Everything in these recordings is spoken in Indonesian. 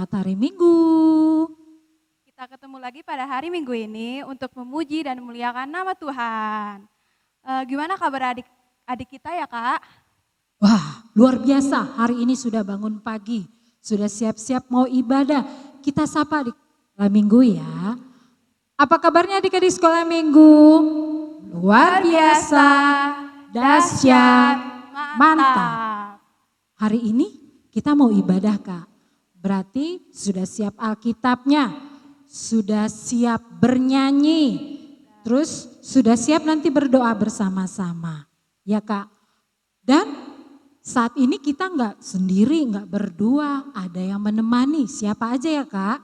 Selamat hari Minggu. Kita ketemu lagi pada hari Minggu ini untuk memuji dan memuliakan nama Tuhan. Gimana kabar adik-adik kita ya Kak? Wah, luar biasa. Hari ini sudah bangun pagi, sudah siap-siap mau ibadah. Kita sapa di sekolah Minggu ya. Apa kabarnya adik-adik sekolah Minggu? Luar biasa, dahsyat, mantap. Hari ini kita mau ibadah Kak. Berarti sudah siap Alkitabnya, sudah siap bernyanyi, terus sudah siap nanti berdoa bersama-sama. Ya Kak. Dan saat ini kita nggak sendiri, nggak berdua, ada yang menemani. Siapa aja ya Kak?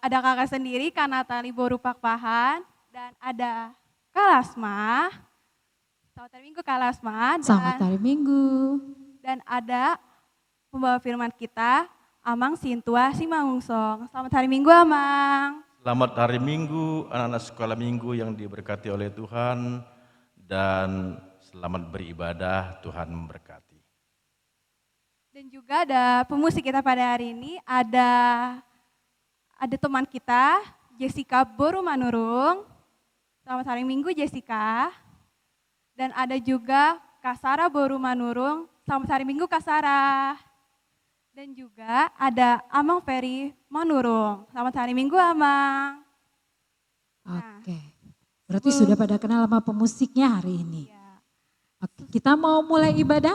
Ada kakak sendiri, Kak Natali Borupakpahan, dan ada Kak Lasma. Selamat hari Minggu Kak Lasma. Selamat hari Minggu. Dan ada pembawa firman kita, Amang Sintua Simangungsong. Selamat hari Minggu Amang. Selamat hari Minggu, anak-anak sekolah Minggu yang diberkati oleh Tuhan, dan selamat beribadah, Tuhan memberkati. Dan juga ada pemusik kita pada hari ini, ada teman kita, Jessica Borumanurung. Selamat hari Minggu Jessica. Dan ada juga Kak Sarah Borumanurung. Selamat hari Minggu Kak Sarah. Dan juga ada Amang Ferry Manurung. Selamat hari Minggu Amang. Oke, berarti sudah pada kenal sama pemusiknya hari ini. Ya. Oke, kita mau mulai ibadah.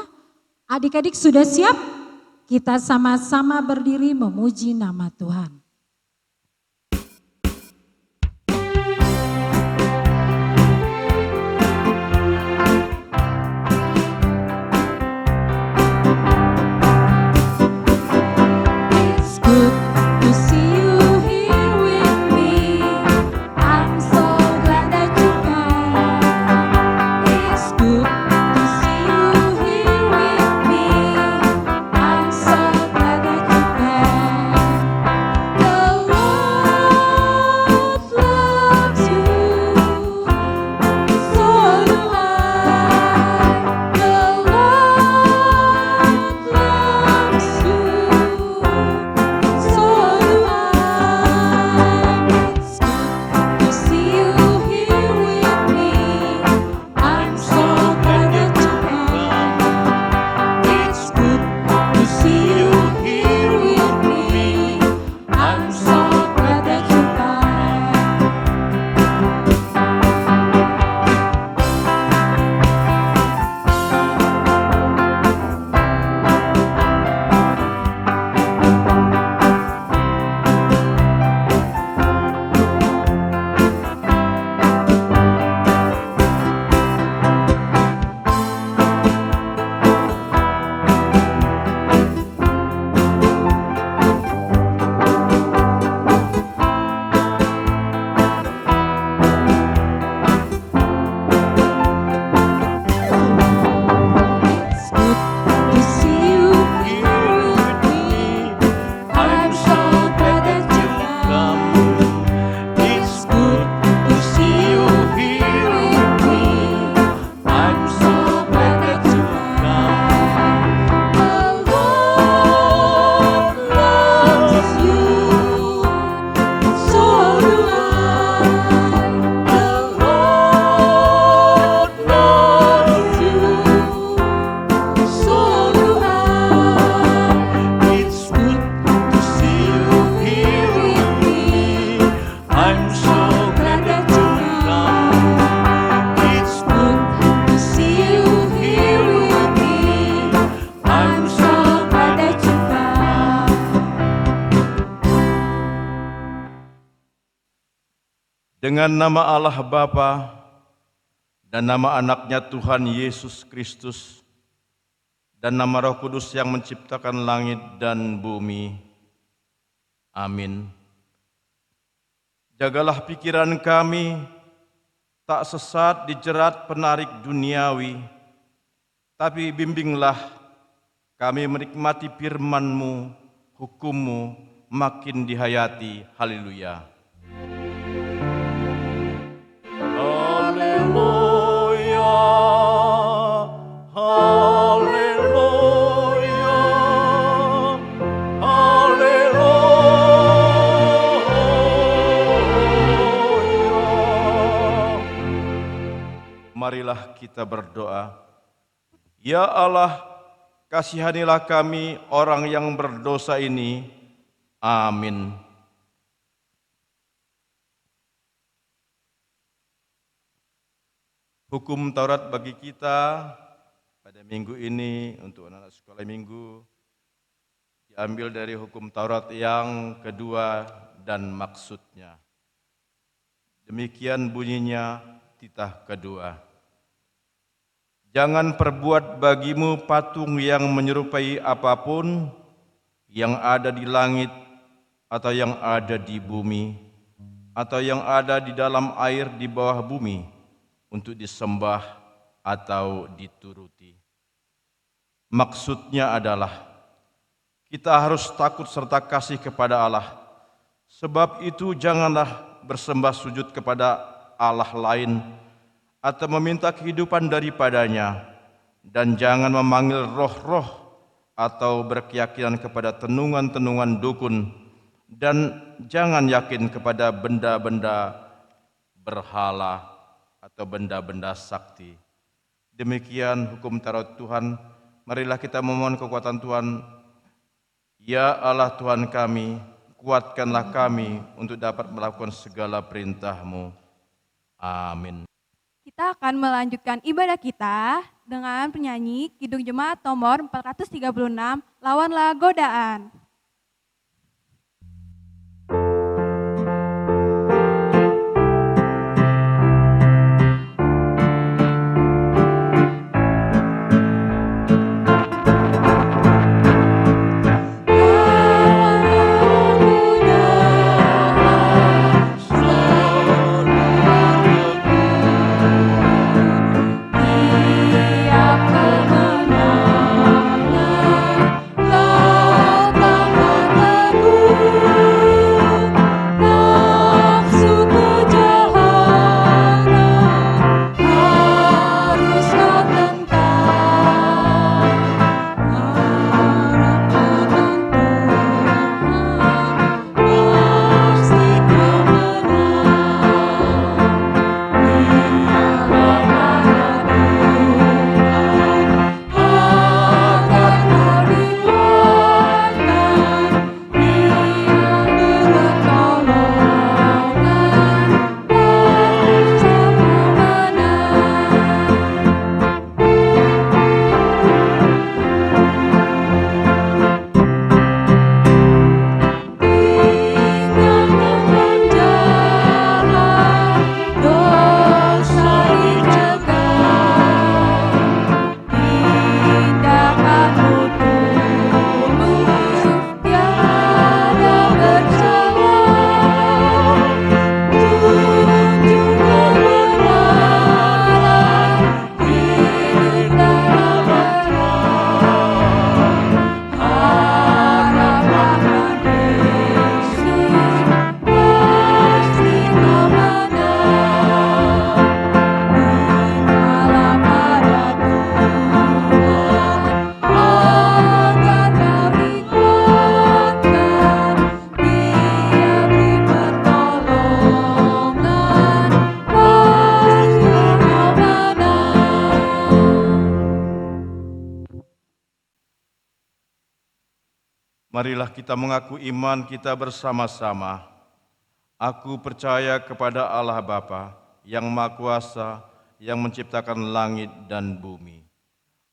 Adik-adik sudah siap? Kita sama-sama berdiri memuji nama Tuhan. Dengan nama Allah Bapa dan nama anaknya Tuhan Yesus Kristus dan nama Roh Kudus yang menciptakan langit dan bumi. Amin. Jagalah pikiran kami tak sesat dijerat penarik duniawi, tapi bimbinglah kami menikmati firman-Mu, hukum-Mu makin dihayati. Haleluya. Haleluya, haleluya, Marilah kita berdoa. Ya Allah, kasihanilah kami orang yang berdosa ini. Amin. Hukum Taurat bagi kita pada minggu ini untuk anak-anak sekolah minggu diambil dari hukum Taurat yang kedua dan maksudnya. Demikian bunyinya titah kedua. Jangan perbuat bagimu patung yang menyerupai apapun yang ada di langit atau yang ada di bumi atau yang ada di dalam air di bawah bumi untuk disembah atau dituruti. Maksudnya adalah kita harus takut serta kasih kepada Allah. Sebab itu janganlah bersembah sujud kepada Allah lain atau meminta kehidupan daripadanya, dan jangan memanggil roh-roh atau berkeyakinan kepada tenungan-tenungan dukun, dan jangan yakin kepada benda-benda berhala atau benda-benda sakti. Demikian hukum Taurat Tuhan. Marilah kita memohon kekuatan Tuhan. Ya Allah Tuhan kami, kuatkanlah kami untuk dapat melakukan segala perintah-Mu. Amin. Kita akan melanjutkan ibadah kita dengan penyanyi Kidung Jemaat nomor 436, Lawanlah Godaan. Marilah kita mengaku iman kita bersama-sama. Aku percaya kepada Allah Bapa yang Maha Kuasa, yang menciptakan langit dan bumi.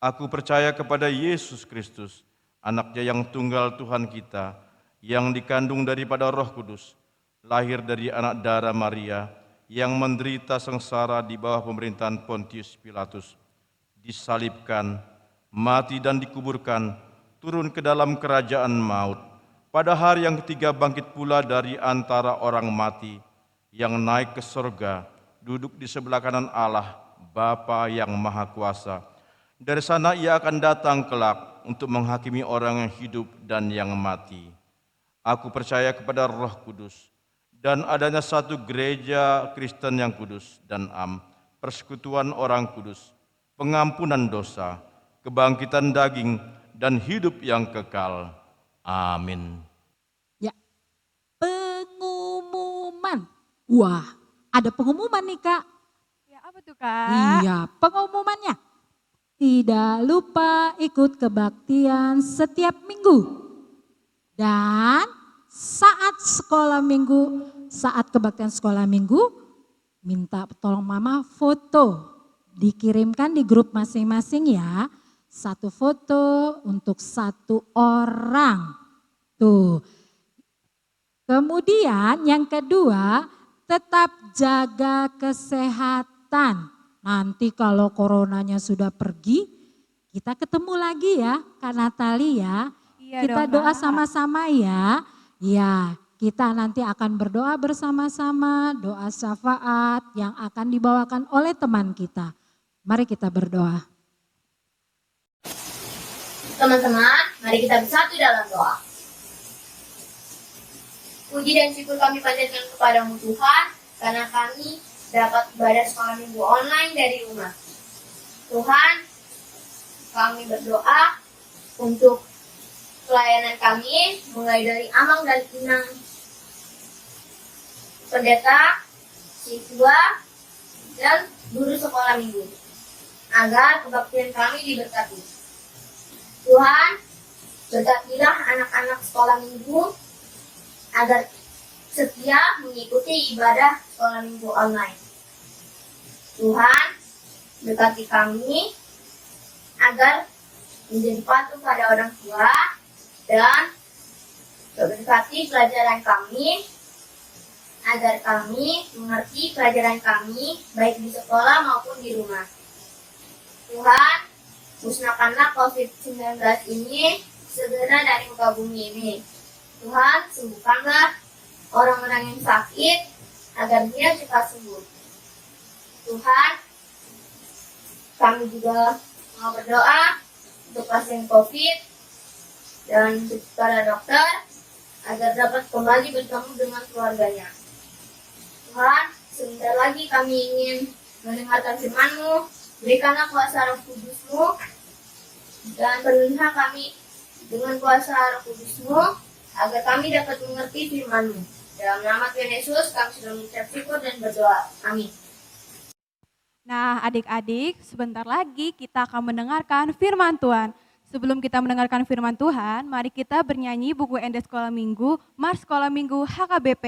Aku percaya kepada Yesus Kristus, Anaknya yang tunggal Tuhan kita, yang dikandung daripada Roh Kudus, lahir dari anak darah Maria, yang menderita sengsara di bawah pemerintahan Pontius Pilatus, disalibkan, mati dan dikuburkan, turun ke dalam kerajaan maut. Pada hari yang ketiga bangkit pula dari antara orang mati, yang naik ke surga, duduk di sebelah kanan Allah, Bapa yang Maha Kuasa. Dari sana ia akan datang kelak untuk menghakimi orang yang hidup dan yang mati. Aku percaya kepada Roh Kudus, dan adanya satu gereja Kristen yang kudus dan am, persekutuan orang kudus, pengampunan dosa, kebangkitan daging, dan hidup yang kekal. Amin. Ya, pengumuman. Wah, ada pengumuman nih Kak. Ya, Apa tuh Kak? Iya, pengumumannya. Tidak lupa ikut kebaktian setiap minggu. Dan saat sekolah minggu, saat kebaktian sekolah minggu, minta tolong mama foto. Dikirimkan di grup masing-masing ya. Satu foto untuk satu orang. Tuh. Kemudian yang kedua, tetap jaga kesehatan. Nanti kalau coronanya sudah pergi, kita ketemu lagi ya Kak Natali ya. Iya Kita dong, doa Kak. sama-sama ya. Ya, kita nanti akan berdoa bersama-sama, doa syafaat yang akan dibawakan oleh teman kita. Mari kita berdoa. Teman-teman, mari kita bersatu dalam doa. Puji dan syukur kami panjatkan kepadamu Tuhan, karena kami dapat ibadah sekolah minggu online dari rumah. Tuhan, kami berdoa untuk pelayanan kami, mulai dari Amang dan Inang, pendeta, siswa, dan guru sekolah minggu, agar kebaktian kami diberkati. Tuhan, berkatilah anak-anak sekolah minggu agar setia mengikuti ibadah sekolah minggu online. Tuhan, berkati kami agar menjadi patuh pada orang tua dan berkati pelajaran kami agar kami mengerti pelajaran kami baik di sekolah maupun di rumah. Tuhan, musnahkanlah COVID-19 ini segera dari muka bumi ini. Tuhan, sembuhkanlah orang-orang yang sakit agar dia cepat sembuh. Tuhan, kami juga mau berdoa untuk pasien COVID dan para dokter agar dapat kembali bertemu dengan keluarganya. Tuhan, sebentar lagi kami ingin mendengarkan firman-Mu. Berikanlah kuasa Roh Kudus-Mu dan penuhilah kami dengan kuasa Roh Kudus-Mu agar kami dapat mengerti firman-Mu. Dalam nama Tuhan Yesus kami sudah mengucap syukur dan berdoa. Amin. Nah adik-adik, sebentar lagi kita akan mendengarkan firman Tuhan. Sebelum kita mendengarkan firman Tuhan, mari kita bernyanyi buku ND Sekolah Minggu, Mars Sekolah Minggu HKBP.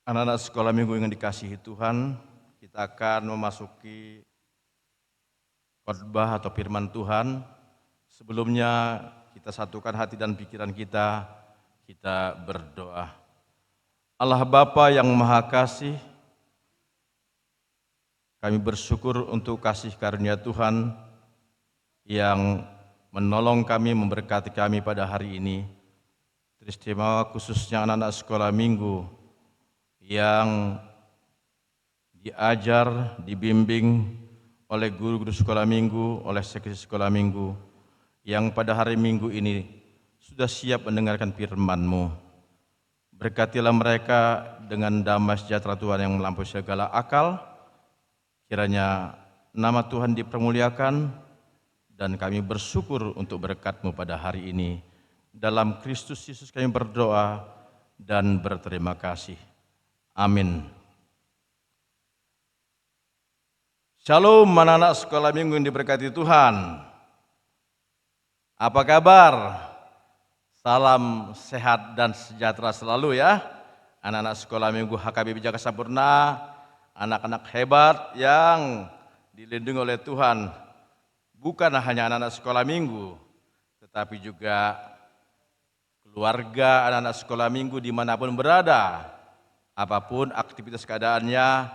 Anak-anak sekolah minggu yang dikasihi Tuhan, kita akan memasuki khotbah atau firman Tuhan. Sebelumnya kita satukan hati dan pikiran kita berdoa. Allah Bapa yang Maha Kasih, kami bersyukur untuk kasih karunia Tuhan yang menolong kami, memberkati kami pada hari ini. Teristimewa khususnya anak-anak sekolah minggu yang diajar, dibimbing oleh guru-guru sekolah minggu, oleh sekretaris sekolah minggu, yang pada hari Minggu ini sudah siap mendengarkan firman-Mu. Berkatilah mereka dengan damai sejahtera Tuhan yang melampaui segala akal. Kiranya nama Tuhan dipermuliakan dan kami bersyukur untuk berkat-Mu pada hari ini. Dalam Kristus Yesus kami berdoa dan berterima kasih. Amin. Shalom anak-anak sekolah minggu yang diberkati Tuhan. Apa kabar? Salam sehat dan sejahtera selalu ya. Anak-anak sekolah minggu HKBP Jakarta Sampurna, anak-anak hebat yang dilindungi oleh Tuhan. Bukan hanya anak-anak sekolah minggu, tetapi juga keluarga anak-anak sekolah minggu dimanapun berada. Apapun aktivitas keadaannya,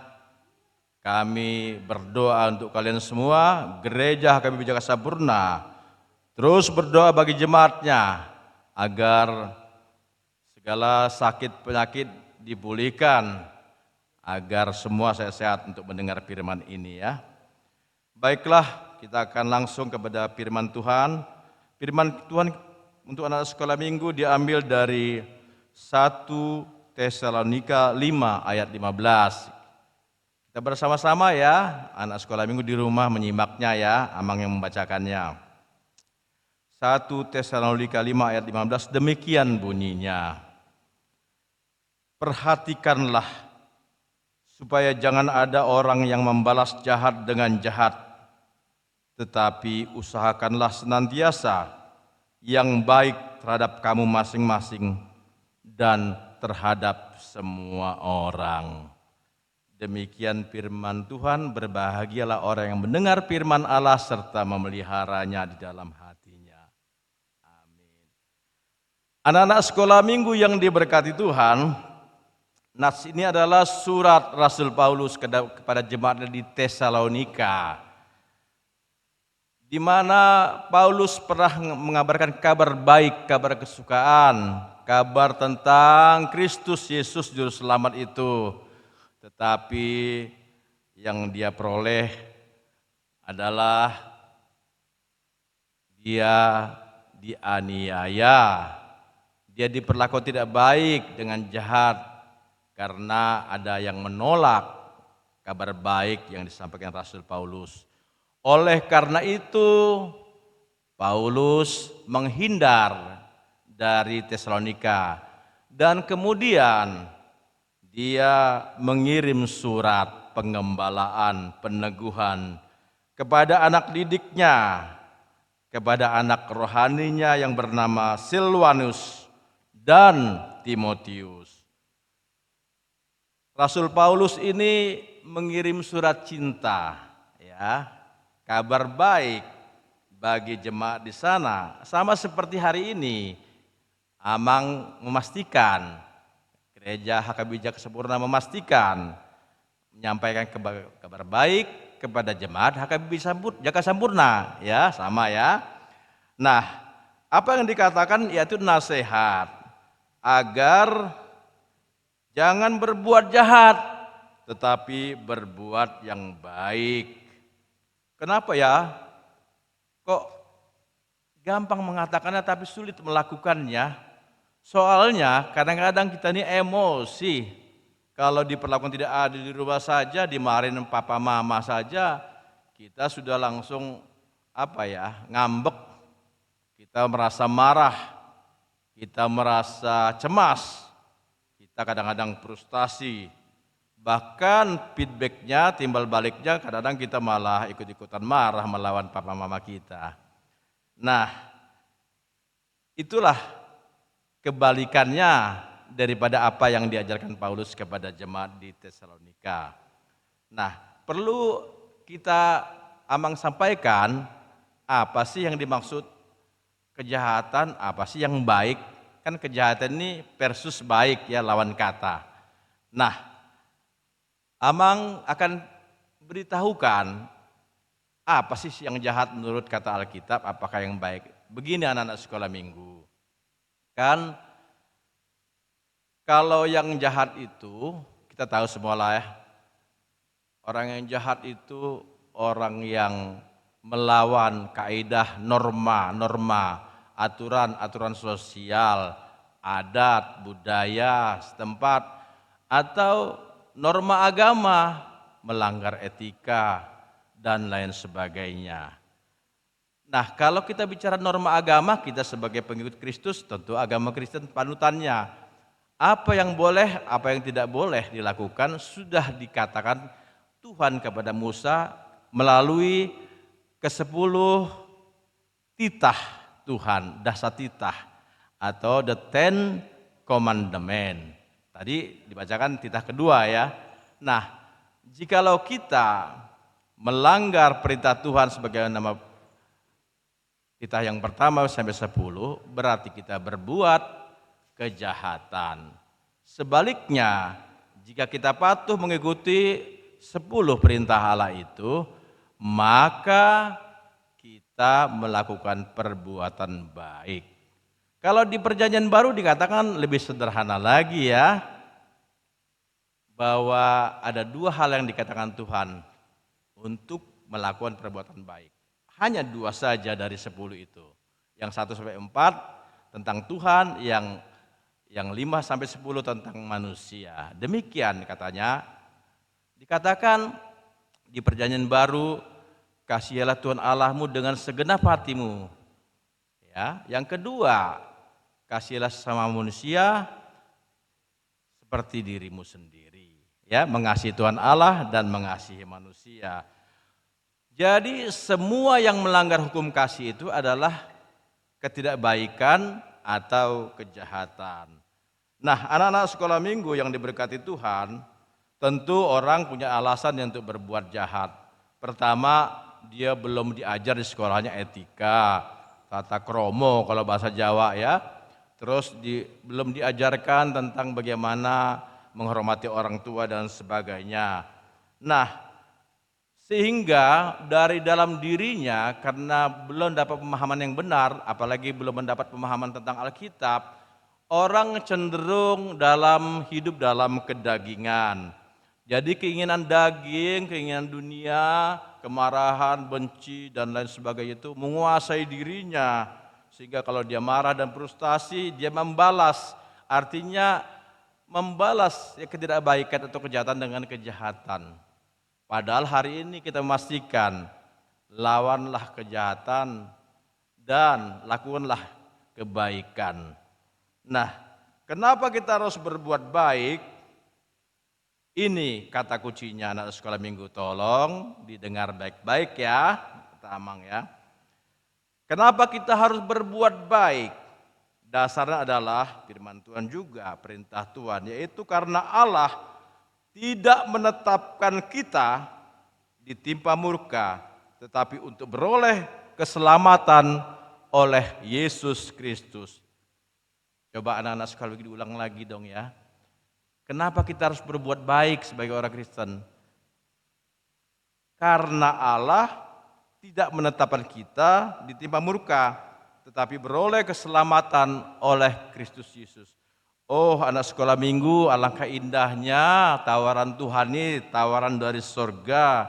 kami berdoa untuk kalian semua. Gereja HKBP Jakarta Sampurna terus berdoa bagi jemaatnya agar segala sakit penyakit dipulihkan, agar semua sehat-sehat untuk mendengar firman ini ya. Baiklah, kita akan langsung kepada firman Tuhan. Firman Tuhan untuk anak sekolah minggu diambil dari 1 Tesalonika 5 ayat 15. Kita bersama-sama ya, anak sekolah minggu di rumah menyimaknya ya, Amang yang membacakannya. 1 Tesalonika 5 ayat 15, demikian bunyinya. Perhatikanlah supaya jangan ada orang yang membalas jahat dengan jahat, tetapi usahakanlah senantiasa yang baik terhadap kamu masing-masing dan terhadap semua orang. Demikian firman Tuhan, berbahagialah orang yang mendengar firman Allah serta memeliharanya di dalam hatinya. Amin. Anak-anak sekolah minggu yang diberkati Tuhan, nas ini adalah surat Rasul Paulus kepada jemaat di Tesalonika, di mana Paulus pernah mengabarkan kabar baik, kabar kesukaan, kabar tentang Kristus Yesus Juru Selamat itu. Tetapi yang dia peroleh adalah dia dianiaya, dia diperlakukan tidak baik dengan jahat karena ada yang menolak kabar baik yang disampaikan Rasul Paulus. Oleh karena itu, Paulus menghindar dari Tesalonika dan kemudian dia mengirim surat pengembalaan, peneguhan kepada anak didiknya, kepada anak rohaninya yang bernama Silwanus dan Timotius. Rasul Paulus ini mengirim surat cinta, ya, kabar baik bagi jemaat di sana. Sama seperti hari ini, Amang memastikan, Gereja HKBP Jakarta Sampurna memastikan, menyampaikan kabar baik kepada jemaat HKBP Jakarta Sampurna, ya, sama ya. Nah, apa yang dikatakan yaitu nasihat agar jangan berbuat jahat, tetapi berbuat yang baik. Kenapa ya? Kok gampang mengatakannya tapi sulit melakukannya? Soalnya kadang-kadang kita ini emosi. Kalau diperlakukan tidak adil di rumah saja, dimarahin papa mama saja, kita sudah langsung ngambek. Kita merasa marah, kita merasa cemas, kita kadang-kadang frustasi. Bahkan feedbacknya, timbal baliknya kadang-kadang kita malah ikut-ikutan marah melawan papa mama kita. Nah, itulah kebalikannya daripada apa yang diajarkan Paulus kepada jemaat di Tesalonika. Nah, perlu kita Amang sampaikan apa sih yang dimaksud kejahatan, apa sih yang baik. Kan kejahatan ini versus baik ya, lawan kata. Nah, Amang akan beritahukan Apa sih yang jahat menurut kata Alkitab, apakah yang baik? Begini anak-anak sekolah minggu. Kan kalau yang jahat itu, kita tahu semua lah ya. Orang yang jahat itu orang yang melawan kaidah norma-norma, aturan-aturan sosial, adat, budaya setempat, atau norma agama, melanggar etika, dan lain sebagainya. Nah, kalau kita bicara norma agama, kita sebagai pengikut Kristus, tentu agama Kristen panutannya. Apa yang boleh, apa yang tidak boleh dilakukan, sudah dikatakan Tuhan kepada Musa melalui ke-10 titah Tuhan, dasar titah, atau the 10 commandment. Tadi dibacakan titah kedua ya. Nah, jikalau kita melanggar perintah Tuhan sebagai nama titah yang pertama sampai 10, berarti kita berbuat kejahatan. Sebaliknya, jika kita patuh mengikuti 10 perintah Allah itu, maka kita melakukan perbuatan baik. Kalau di Perjanjian Baru dikatakan lebih sederhana lagi ya, bahwa ada 2 hal yang dikatakan Tuhan untuk melakukan perbuatan baik. Hanya 2 saja dari 10 itu. Yang 1 sampai 4 tentang Tuhan, yang 5 sampai 10 tentang manusia. Demikian katanya. Dikatakan di Perjanjian Baru, kasihilah Tuhan Allahmu dengan segenap hatimu. Ya, yang kedua, kasihilah sesama manusia seperti dirimu sendiri. Ya, mengasihi Tuhan Allah dan mengasihi manusia. Jadi semua yang melanggar hukum kasih itu adalah ketidakbaikan atau kejahatan. Nah, anak-anak sekolah minggu yang diberkati Tuhan, tentu orang punya alasan untuk berbuat jahat. Pertama, dia belum diajar di sekolahnya etika, tata kromo kalau bahasa Jawa ya. Terus belum diajarkan tentang bagaimana menghormati orang tua dan sebagainya. Nah, sehingga dari dalam dirinya karena belum dapat pemahaman yang benar, apalagi belum mendapat pemahaman tentang Alkitab, orang cenderung hidup dalam kedagingan. Jadi keinginan daging, keinginan dunia, kemarahan, benci dan lain sebagainya itu menguasai dirinya. Sehingga kalau dia marah dan frustasi, dia membalas. Artinya membalas ketidakbaikan atau kejahatan dengan kejahatan. Padahal hari ini kita memastikan, lawanlah kejahatan dan lakukanlah kebaikan. Nah, kenapa kita harus berbuat baik? Ini kata kuncinya anak sekolah minggu, tolong didengar baik-baik ya, kata Amang ya. Kenapa kita harus berbuat baik? Dasarnya adalah firman Tuhan juga, perintah Tuhan, yaitu karena Allah tidak menetapkan kita ditimpa murka, tetapi untuk beroleh keselamatan oleh Yesus Kristus. Coba anak-anak sekali lagi diulang lagi dong ya. Kenapa kita harus berbuat baik sebagai orang Kristen? Karena Allah tidak menetapkan kita ditimpa murka, tetapi beroleh keselamatan oleh Kristus Yesus. Oh anak sekolah minggu, alangkah indahnya tawaran Tuhan ini, tawaran dari surga.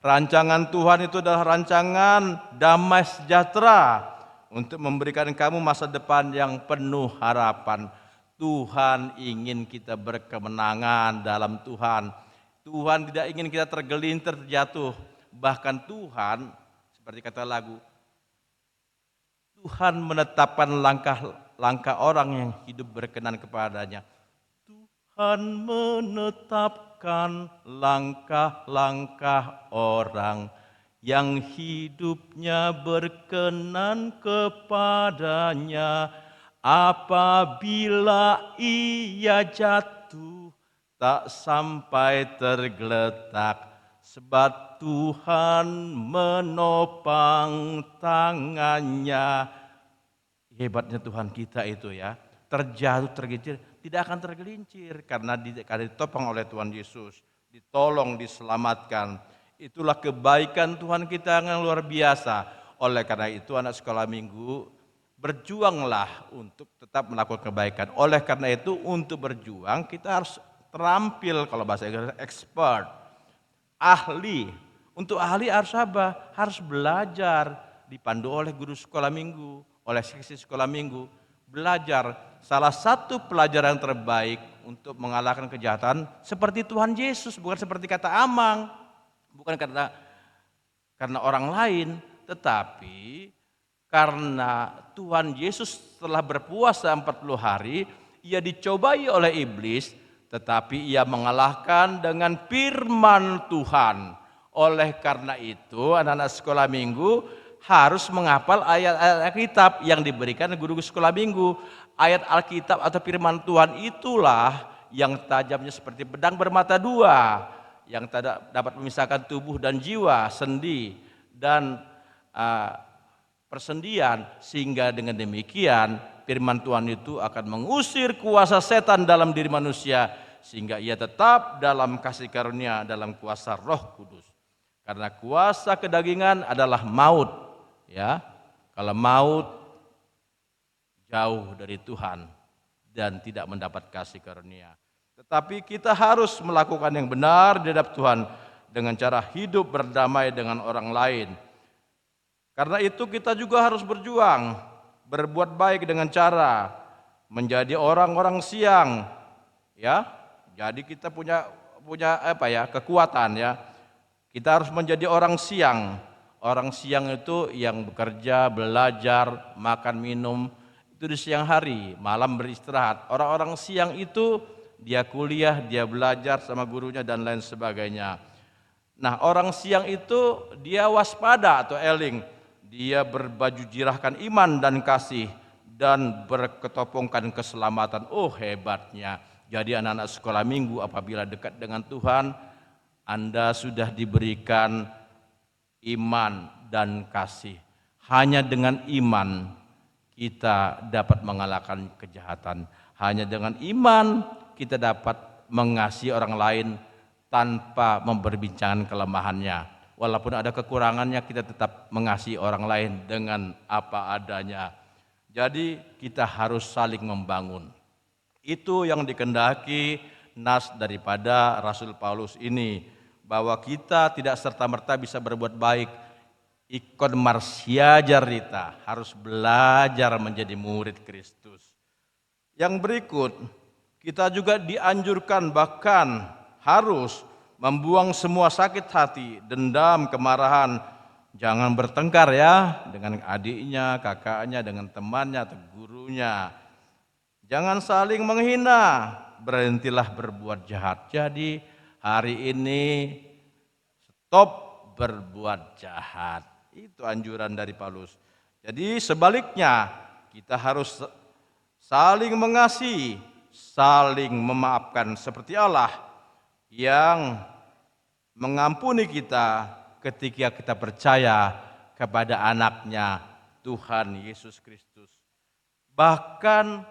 Rancangan Tuhan itu adalah rancangan damai sejahtera untuk memberikan kamu masa depan yang penuh harapan. Tuhan ingin kita berkemenangan dalam Tuhan. Tuhan tidak ingin kita tergelintir, terjatuh. Bahkan Tuhan, seperti kata lagu, Tuhan menetapkan langkah orang yang hidup berkenan kepadanya. Tuhan menetapkan langkah-langkah orang yang hidupnya berkenan kepadanya. Apabila ia jatuh tak sampai tergeletak, sebab Tuhan menopang tangannya. Hebatnya Tuhan kita itu ya, terjatuh tergelincir tidak akan tergelincir karena ditopang oleh Tuhan Yesus, ditolong, diselamatkan. Itulah kebaikan Tuhan kita yang luar biasa. Oleh karena itu anak sekolah minggu, berjuanglah untuk tetap melakukan kebaikan. Oleh karena itu untuk berjuang kita harus terampil, kalau bahasa Inggris expert, ahli. Untuk ahli harus apa? Harus belajar, dipandu oleh guru sekolah minggu, oleh seksi sekolah minggu. Belajar, salah satu pelajaran terbaik untuk mengalahkan kejahatan seperti Tuhan Yesus, bukan seperti kata Amang, bukan karena orang lain, tetapi karena Tuhan Yesus setelah berpuasa 40 hari, ia dicobai oleh iblis, tetapi ia mengalahkan dengan firman Tuhan. Oleh karena itu anak-anak sekolah minggu harus menghafal ayat-ayat Alkitab yang diberikan guru sekolah minggu. Ayat Alkitab atau firman Tuhan itulah yang tajamnya seperti pedang bermata dua, yang dapat memisahkan tubuh dan jiwa, sendi dan persendian, sehingga dengan demikian firman Tuhan itu akan mengusir kuasa setan dalam diri manusia sehingga ia tetap dalam kasih karunia, dalam kuasa Roh Kudus. Karena kuasa kedagingan adalah maut, ya. Kalau maut jauh dari Tuhan dan tidak mendapat kasih karunia. Tetapi kita harus melakukan yang benar di hadapan Tuhan dengan cara hidup berdamai dengan orang lain. Karena itu kita juga harus berjuang, berbuat baik dengan cara menjadi orang-orang siang, ya. Jadi kita punya kekuatan, ya. Kita harus menjadi orang siang. Orang siang itu yang bekerja, belajar, makan, minum itu di siang hari, malam beristirahat. Orang-orang siang itu dia kuliah, dia belajar sama gurunya dan lain sebagainya. Nah, orang siang itu dia waspada atau eling. Dia berbaju jirahkan iman dan kasih dan berketopongkan keselamatan. Oh, hebatnya. Jadi anak-anak sekolah minggu apabila dekat dengan Tuhan, Anda sudah diberikan iman dan kasih. Hanya dengan iman kita dapat mengalahkan kejahatan. Hanya dengan iman kita dapat mengasihi orang lain tanpa memperbincangkan kelemahannya. Walaupun ada kekurangannya, kita tetap mengasihi orang lain dengan apa adanya. Jadi kita harus saling membangun. Itu yang dikehendaki nas daripada Rasul Paulus ini, bahwa kita tidak serta-merta bisa berbuat baik. Ikon marsiajarita, harus belajar menjadi murid Kristus. Yang berikut, kita juga dianjurkan bahkan harus membuang semua sakit hati, dendam, kemarahan. Jangan bertengkar ya dengan adiknya, kakaknya, dengan temannya atau gurunya. Jangan saling menghina, berhentilah berbuat jahat. Jadi hari ini stop berbuat jahat. Itu anjuran dari Paulus. Jadi sebaliknya kita harus saling mengasihi, saling memaafkan seperti Allah yang mengampuni kita ketika kita percaya kepada anaknya Tuhan Yesus Kristus. Bahkan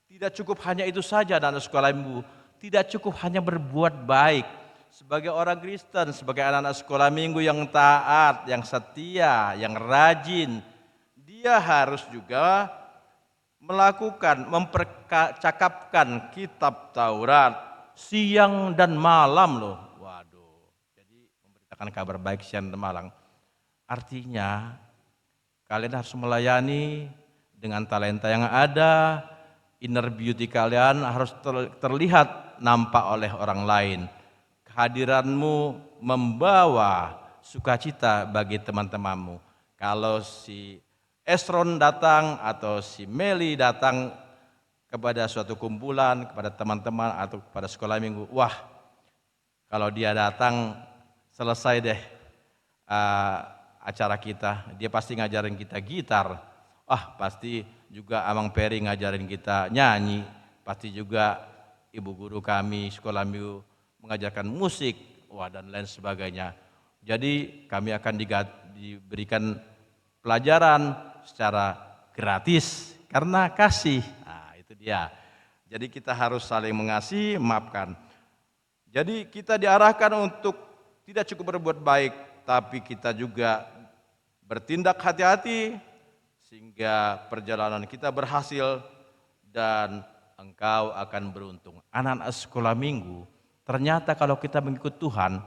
tidak cukup hanya itu saja anak sekolah minggu, tidak cukup hanya berbuat baik. Sebagai orang Kristen, sebagai anak-anak sekolah minggu yang taat, yang setia, yang rajin, dia harus juga melakukan, mempercakapkan kitab Taurat siang dan malam loh. Waduh, jadi memberitakan kabar baik siang dan malam. Artinya kalian harus melayani dengan talenta yang ada, inner beauty kalian harus terlihat nampak oleh orang lain. Kehadiranmu membawa sukacita bagi teman-temanmu. Kalau si Esron datang atau si Meli datang kepada suatu kumpulan, kepada teman-teman atau kepada sekolah minggu, wah, kalau dia datang selesai deh acara kita, dia pasti ngajarin kita gitar. Pasti juga Amang Peri ngajarin kita nyanyi, pasti juga ibu guru kami sekolah minggu mengajarkan musik, dan lain sebagainya. Jadi kami akan diberikan pelajaran secara gratis karena kasih. Nah, itu dia. Jadi kita harus saling mengasihi, maafkan. Jadi kita diarahkan untuk tidak cukup berbuat baik, tapi kita juga bertindak hati-hati sehingga perjalanan kita berhasil dan engkau akan beruntung. Anak-anak sekolah minggu, ternyata kalau kita mengikut Tuhan,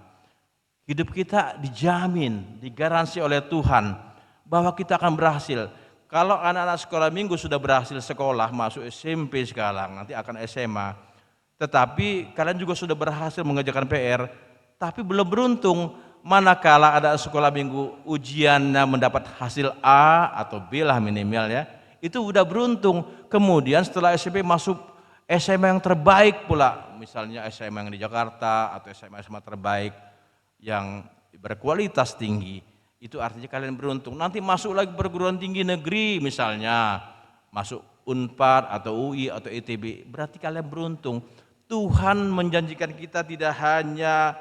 hidup kita dijamin, digaransi oleh Tuhan bahwa kita akan berhasil. Kalau anak-anak sekolah minggu sudah berhasil sekolah, masuk SMP sekarang, nanti akan SMA, tetapi kalian juga sudah berhasil mengerjakan PR, tapi belum beruntung manakala ada sekolah minggu ujiannya mendapat hasil A atau B lah minimal ya, itu udah beruntung. Kemudian setelah SMP masuk SMA yang terbaik pula, misalnya SMA yang di Jakarta atau SMA terbaik yang berkualitas tinggi, itu artinya kalian beruntung. Nanti masuk lagi perguruan tinggi negeri misalnya, masuk Unpad atau UI atau ITB, berarti kalian beruntung. Tuhan menjanjikan kita tidak hanya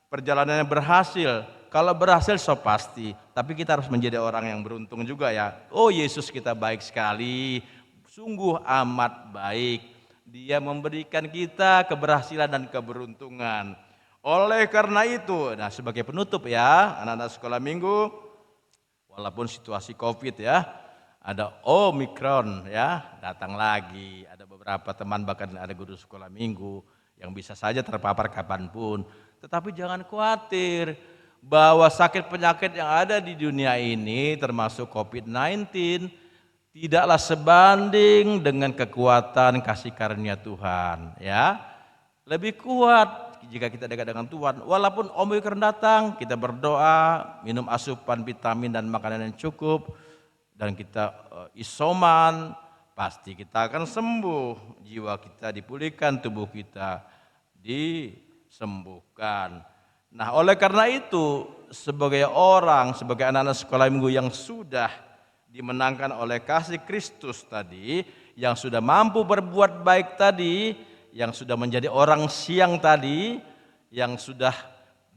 perjalanannya berhasil, kalau berhasil so pasti, tapi kita harus menjadi orang yang beruntung juga ya. Oh, Yesus kita baik sekali, sungguh amat baik. Dia memberikan kita keberhasilan dan keberuntungan. Oleh karena itu, nah sebagai penutup ya, anak-anak sekolah minggu, walaupun situasi COVID ya, ada Omikron ya, datang lagi. Ada beberapa teman bahkan ada guru sekolah minggu yang bisa saja terpapar kapanpun. Tetapi jangan khawatir bahwa sakit penyakit yang ada di dunia ini termasuk COVID-19 tidaklah sebanding dengan kekuatan kasih karunia Tuhan ya. Lebih kuat jika kita dekat dengan Tuhan. Walaupun Omikron datang, kita berdoa, minum asupan vitamin dan makanan yang cukup, dan kita isoman, pasti kita akan sembuh. Jiwa kita dipulihkan, tubuh kita disembuhkan. Nah, oleh karena itu, sebagai orang, sebagai anak-anak sekolah minggu yang sudah dimenangkan oleh kasih Kristus tadi, yang sudah mampu berbuat baik tadi, yang sudah menjadi orang siang tadi, yang sudah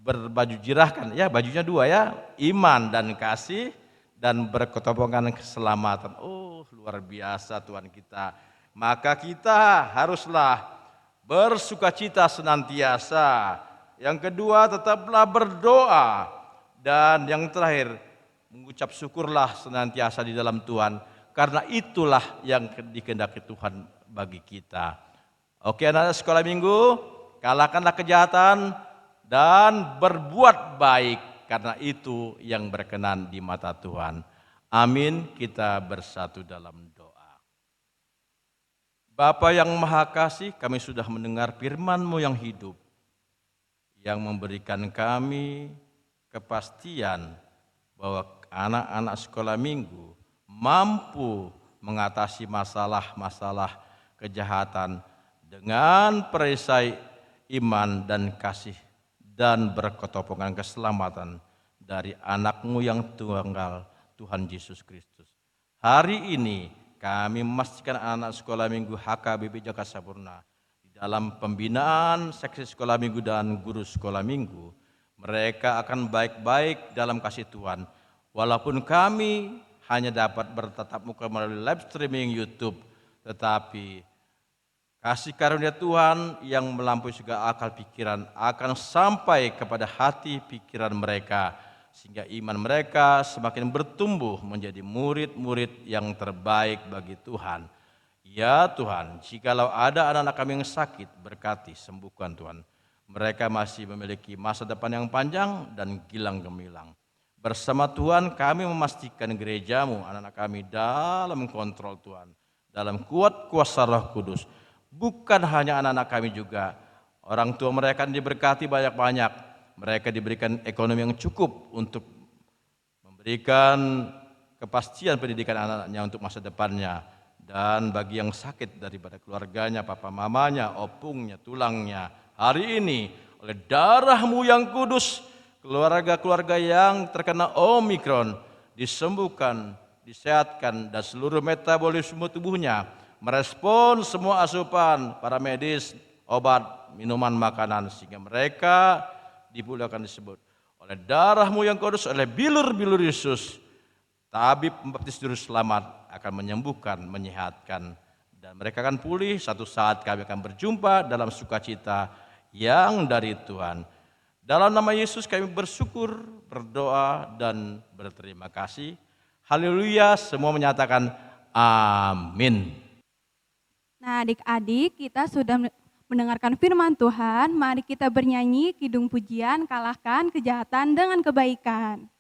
berbaju jirahkan, ya bajunya dua ya, iman dan kasih, dan berketompongan keselamatan. Oh, luar biasa Tuhan kita. Maka kita haruslah bersukacita senantiasa. Yang kedua, tetaplah berdoa. Dan yang terakhir, mengucap syukurlah senantiasa di dalam Tuhan. Karena itulah yang dikehendaki Tuhan bagi kita. Oke, anak-anak sekolah minggu, kalahkanlah kejahatan dan berbuat baik. Karena itu yang berkenan di mata Tuhan. Amin, kita bersatu dalam doa. Bapa yang Maha Kasih, kami sudah mendengar firman-Mu yang hidup, yang memberikan kami kepastian bahwa anak-anak sekolah minggu mampu mengatasi masalah-masalah kejahatan dengan perisai iman dan kasih dan berketompongan keselamatan dari anak-Mu yang tunggal, Tuhan Yesus Kristus. Hari ini kami memastikan anak sekolah minggu HKBP Jakarta Sampurna di dalam pembinaan seksi sekolah minggu dan guru sekolah minggu, mereka akan baik-baik dalam kasih Tuhan. Walaupun kami hanya dapat bertatap muka melalui live streaming YouTube, tetapi kasih karunia Tuhan yang melampaui segala akal pikiran akan sampai kepada hati pikiran mereka, sehingga iman mereka semakin bertumbuh menjadi murid-murid yang terbaik bagi Tuhan. Ya Tuhan, jikalau ada anak-anak kami yang sakit, berkati, sembuhkan Tuhan. Mereka masih memiliki masa depan yang panjang dan gilang gemilang. Bersama Tuhan kami memastikan gereja-Mu, anak-anak kami dalam kontrol Tuhan, dalam kuat kuasa Roh Kudus. Bukan hanya anak-anak kami juga, orang tua mereka diberkati banyak-banyak. Mereka diberikan ekonomi yang cukup untuk memberikan kepastian pendidikan anak-anaknya untuk masa depannya. Dan bagi yang sakit daripada keluarganya, papa mamanya, opungnya, tulangnya, hari ini oleh darah-Mu yang kudus, keluarga-keluarga yang terkena Omikron disembuhkan, disehatkan, dan seluruh metabolisme tubuhnya merespon semua asupan para medis, obat, minuman, makanan, sehingga mereka dipulihkan disebut oleh darah-Mu yang kudus, oleh bilur-bilur Yesus. Tabib pembaptis juru selamat akan menyembuhkan, menyehatkan, dan mereka akan pulih. Satu saat kami akan berjumpa dalam sukacita yang dari Tuhan. Dalam nama Yesus kami bersyukur, berdoa, dan berterima kasih. Haleluya, semua menyatakan amin. Nah, adik-adik, kita sudah mendengarkan firman Tuhan. Mari kita bernyanyi kidung pujian, kalahkan kejahatan dengan kebaikan.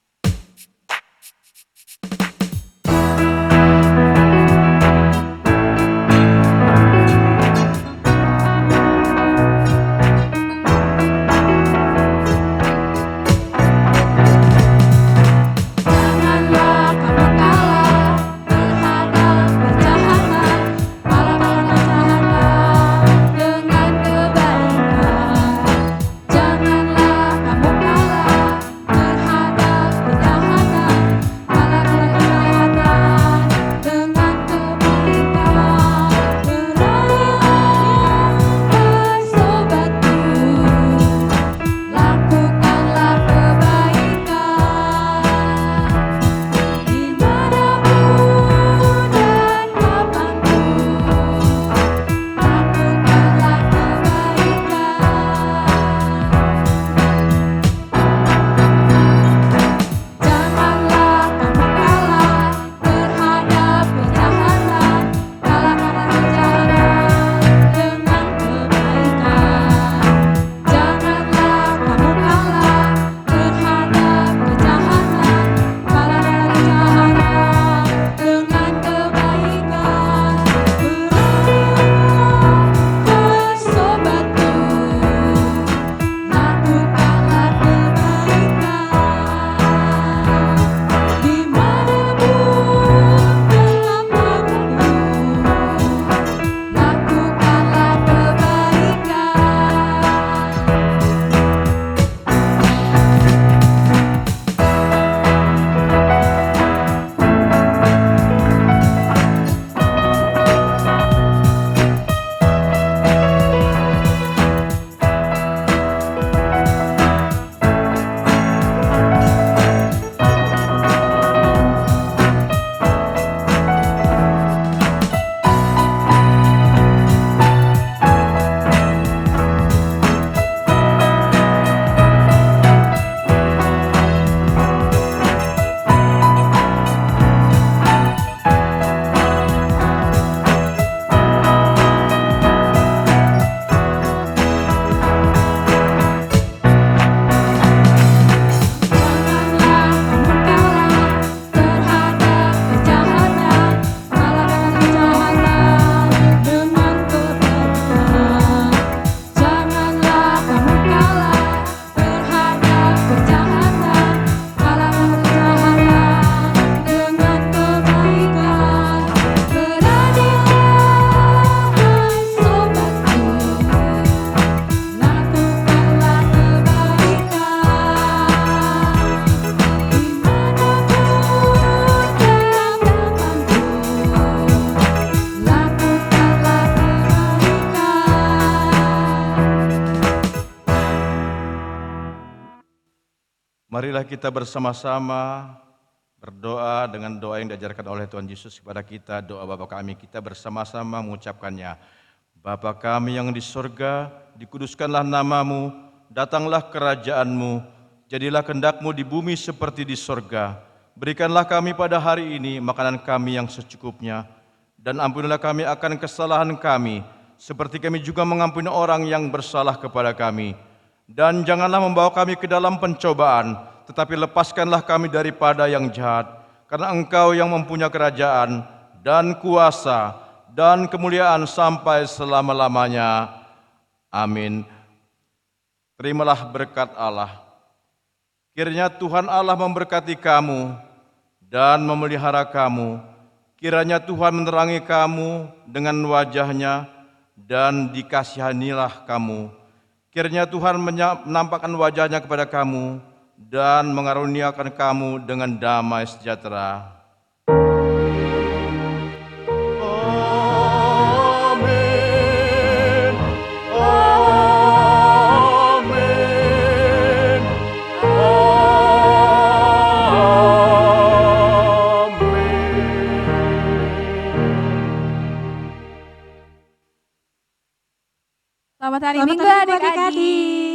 Marilah kita bersama-sama berdoa dengan doa yang diajarkan oleh Tuhan Yesus kepada kita, doa Bapa kami. Kita bersama-sama mengucapkannya. Bapa kami yang di sorga, dikuduskanlah namamu, datanglah kerajaanmu, jadilah kehendak-Mu di bumi seperti di sorga. Berikanlah kami pada hari ini makanan kami yang secukupnya, dan ampunilah kami akan kesalahan kami, seperti kami juga mengampuni orang yang bersalah kepada kami. Dan janganlah membawa kami ke dalam pencobaan, tetapi lepaskanlah kami daripada yang jahat. Karena Engkau yang mempunyai kerajaan dan kuasa dan kemuliaan sampai selama-lamanya. Amin. Terimalah berkat Allah. Kiranya Tuhan Allah memberkati kamu dan memelihara kamu. Kiranya Tuhan menerangi kamu dengan wajah-Nya dan dikasihanilah kamu. Kiranya Tuhan menampakkan wajah-Nya kepada kamu dan mengaruniakan kamu dengan damai sejahtera. Amin. Amin. Selamat hari Selamat Minggu hari Minggu, adik-adik.